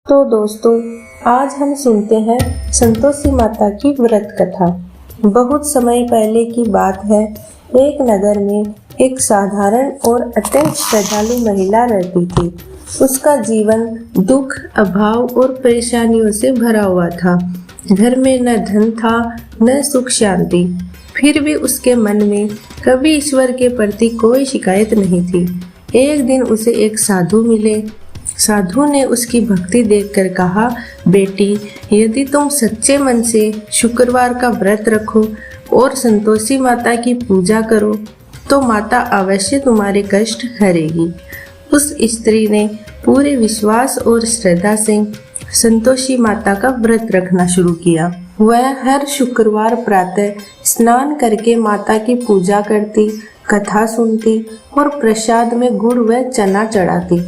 तो दोस्तों, आज हम सुनते हैं संतोषी माता की व्रत कथा। बहुत समय पहले की बात है। एक नगर में एक साधारण और अत्यंत श्रद्धालु महिला रहती थी। उसका जीवन दुख, अभाव और परेशानियों से भरा हुआ था। घर में न धन था, न सुख शांति। फिर भी उसके मन में कभी ईश्वर के प्रति कोई शिकायत नहीं थी। एक दिन उसे एक साधु मिले। साधु ने उसकी भक्ति देखकर कहा, बेटी, यदि तुम सच्चे मन से शुक्रवार का व्रत रखो और संतोषी माता की पूजा करो तो माता अवश्य तुम्हारे कष्ट हरेगी। उस स्त्री ने पूरे विश्वास और श्रद्धा से संतोषी माता का व्रत रखना शुरू किया। वह हर शुक्रवार प्रातः स्नान करके माता की पूजा करती, कथा सुनती और प्रसाद में गुड़ व चना चढ़ाती।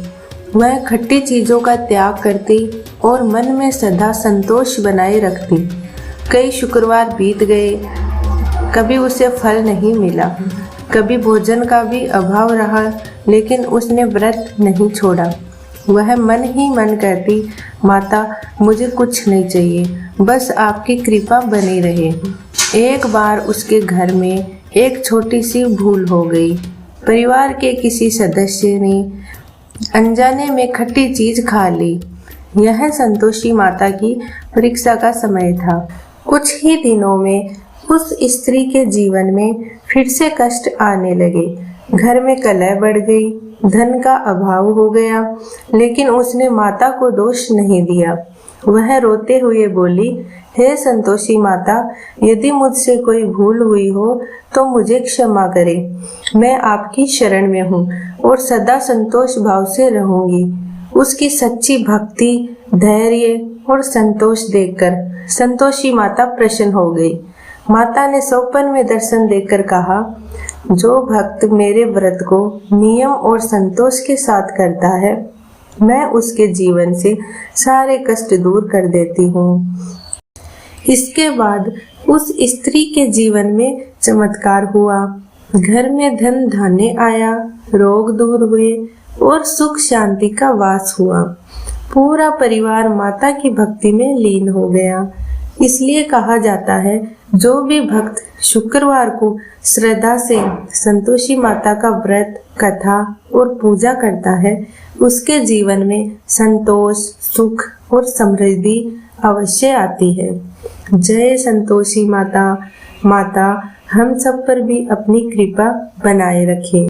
वह खट्टी चीजों का त्याग करती और मन में सदा संतोष बनाए रखती। कई शुक्रवार बीत गए, कभी उसे फल नहीं मिला, कभी भोजन का भी अभाव रहा, लेकिन उसने व्रत नहीं छोड़ा। वह मन ही मन कहती, माता, मुझे कुछ नहीं चाहिए, बस आपकी कृपा बनी रहे। एक बार उसके घर में एक छोटी सी भूल हो गई। परिवार के किसी सदस्य ने अनजाने में खट्टी चीज खा ली। यह संतोषी माता की परीक्षा का समय था। कुछ ही दिनों में उस स्त्री के जीवन में फिर से कष्ट आने लगे। घर में कलह बढ़ गई, धन का अभाव हो गया, लेकिन उसने माता को दोष नहीं दिया। वह रोते हुए बोली, हे संतोषी माता, यदि मुझसे कोई भूल हुई हो तो मुझे क्षमा करें। मैं आपकी शरण में हूँ और सदा संतोष भाव से रहूंगी। उसकी सच्ची भक्ति, धैर्य और संतोष देखकर संतोषी माता प्रसन्न हो गई। माता ने स्वप्न में दर्शन देकर कहा, जो भक्त मेरे व्रत को नियम और संतोष के साथ करता है, मैं उसके जीवन से सारे कष्ट दूर कर देती हूँ। इसके बाद उस स्त्री के जीवन में चमत्कार हुआ। घर में धन धान्य आया, रोग दूर हुए और सुख शांति का वास हुआ। पूरा परिवार माता की भक्ति में लीन हो गया। इसलिए कहा जाता है, जो भी भक्त शुक्रवार को श्रद्धा से संतोषी माता का व्रत, कथा और पूजा करता है, उसके जीवन में संतोष, सुख और समृद्धि अवश्य आती है। जय संतोषी माता। माता हम सब पर भी अपनी कृपा बनाए रखे।